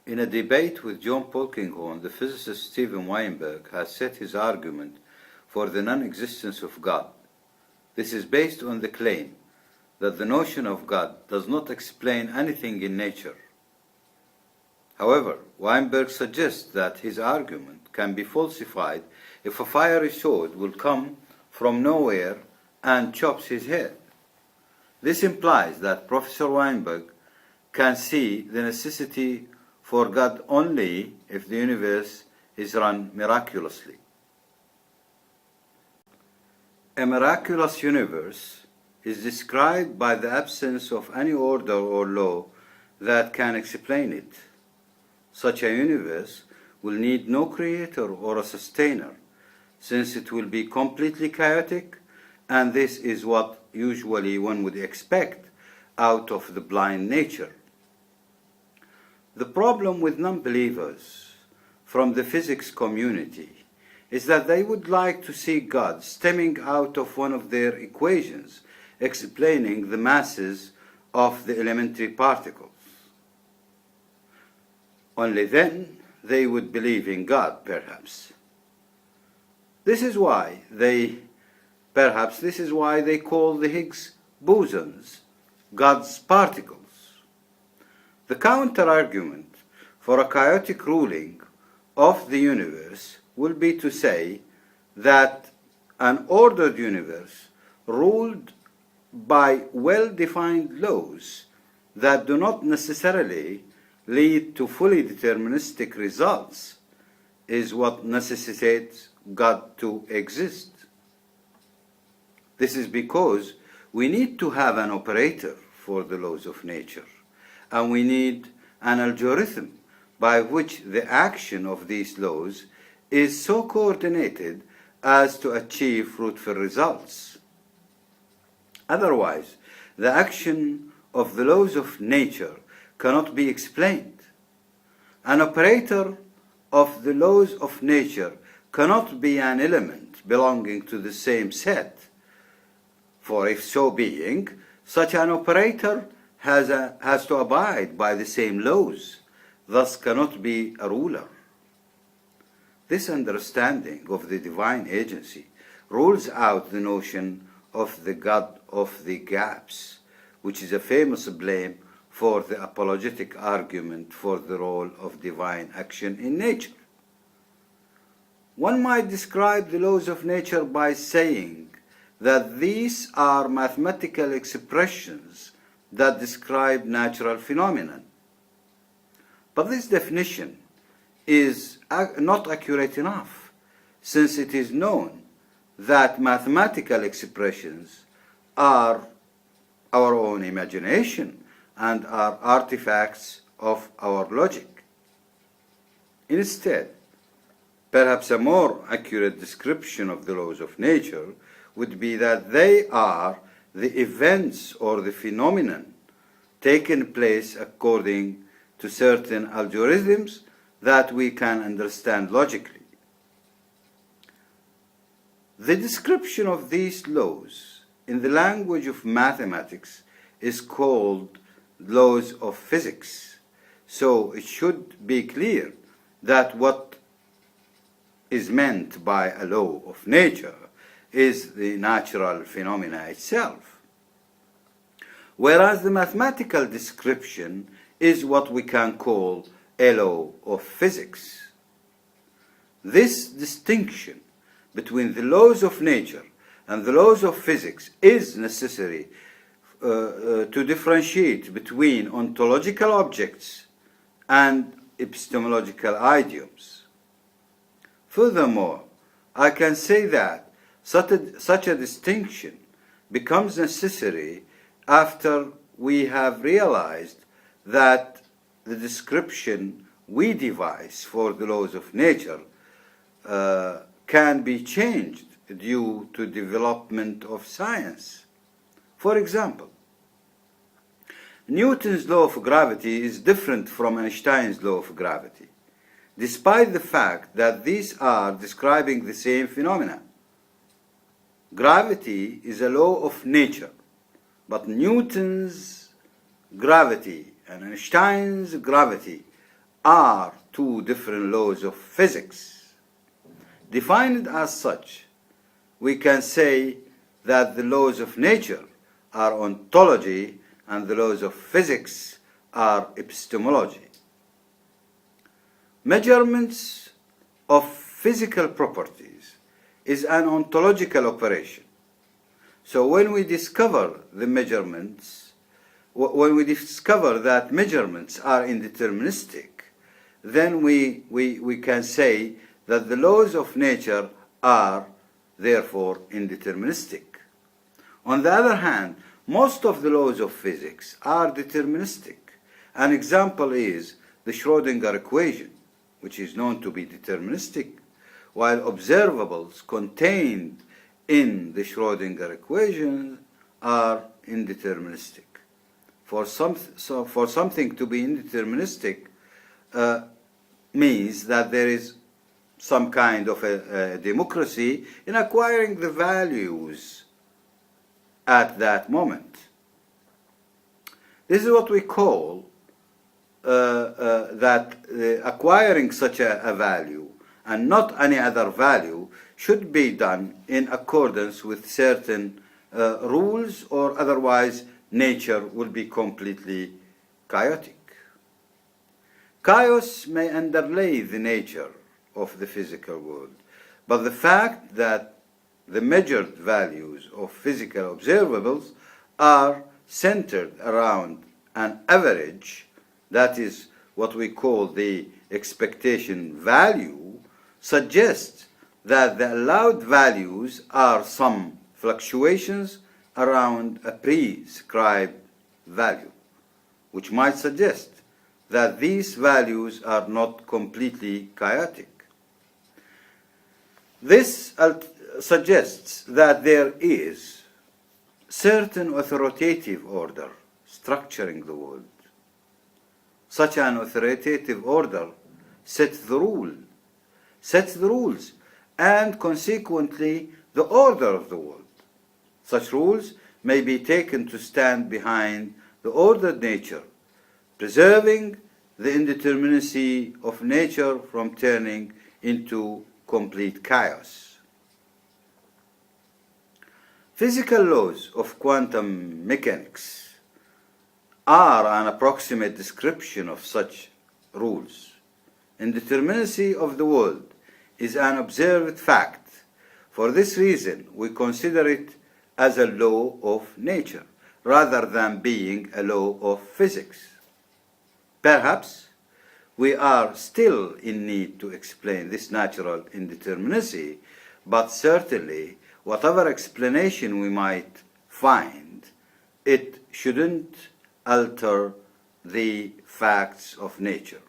In a debate with John Polkinghorne, the physicist Stephen Weinberg has set his argument for the non-existence of God. This is based on the claim that the notion of God does not explain anything in nature. However, Weinberg suggests that his argument can be falsified if a fiery sword will come from nowhere and chops his head. This implies that Professor Weinberg can see the necessity for God only if the universe is run miraculously. A miraculous universe is described by the absence of any order or law that can explain it. Such a universe will need no creator or a sustainer, since it will be completely chaotic, and this is what usually one would expect out of the blind nature. The problem with non-believers from the physics community is that they would like to see God stemming out of one of their equations explaining the masses of the elementary particles. Only then they would believe in God, perhaps. This is why they call the Higgs bosons God's particles. The counter-argument for a chaotic ruling of the universe will be to say that an ordered universe ruled by well-defined laws that do not necessarily lead to fully deterministic results is what necessitates God to exist. This is because we need to have an operator for the laws of nature, and we need an algorithm by which the action of these laws is so coordinated as to achieve fruitful results. Otherwise, the action of the laws of nature cannot be explained. An operator of the laws of nature cannot be an element belonging to the same set, for if so being, such an operator has to abide by the same laws, thus cannot be a ruler. This understanding of the divine agency rules out the notion of the God of the gaps, which is a famous blame for the apologetic argument for the role of divine action in nature. One might describe the laws of nature by saying that these are mathematical expressions that describe natural phenomena. But this definition is not accurate enough, since it is known that mathematical expressions are our own imagination and are artifacts of our logic. Instead, perhaps a more accurate description of the laws of nature would be that they are the events or the phenomenon taking place according to certain algorithms that we can understand logically. The description of these laws in the language of mathematics is called laws of physics. So it should be clear that what is meant by a law of nature is the natural phenomena itself, whereas the mathematical description is what we can call a law of physics. This distinction between the laws of nature and the laws of physics is necessary to differentiate between ontological objects and epistemological idioms. Furthermore, I can say that such a distinction becomes necessary after we have realized that the description we devise for the laws of nature can be changed due to development of science. For example, Newton's law of gravity is different from Einstein's law of gravity, despite the fact that these are describing the same phenomena. Gravity is a law of nature, but Newton's gravity and Einstein's gravity are two different laws of physics. Defined as such, we can say that the laws of nature are ontology and the laws of physics are epistemology. Measurements of physical properties is an ontological operation. So when we discover the measurements, when we discover that measurements are indeterministic, then we can say that the laws of nature are therefore indeterministic. On the other hand, most of the laws of physics are deterministic. An example is the Schrödinger equation, which is known to be deterministic, while observables contained in the Schrödinger equation are indeterministic. For something to be indeterministic means that there is some kind of a democracy in acquiring the values at that moment. This is what we call acquiring such a value and not any other value should be done in accordance with certain rules, or otherwise nature will be completely chaotic. Chaos may underlay the nature of the physical world, but the fact that the measured values of physical observables are centered around an average, that is what we call the expectation value, suggests that the allowed values are some fluctuations around a prescribed value, which might suggest that these values are not completely chaotic. This suggests that there is certain authoritative order structuring the world. Such an authoritative order sets the rules, and consequently the order of the world. Such rules may be taken to stand behind the ordered nature, preserving the indeterminacy of nature from turning into complete chaos. Physical laws of quantum mechanics are an approximate description of such rules. Indeterminacy of the world is an observed fact. For this reason, we consider it as a law of nature, rather than being a law of physics. Perhaps we are still in need to explain this natural indeterminacy, but certainly whatever explanation we might find, it shouldn't alter the facts of nature.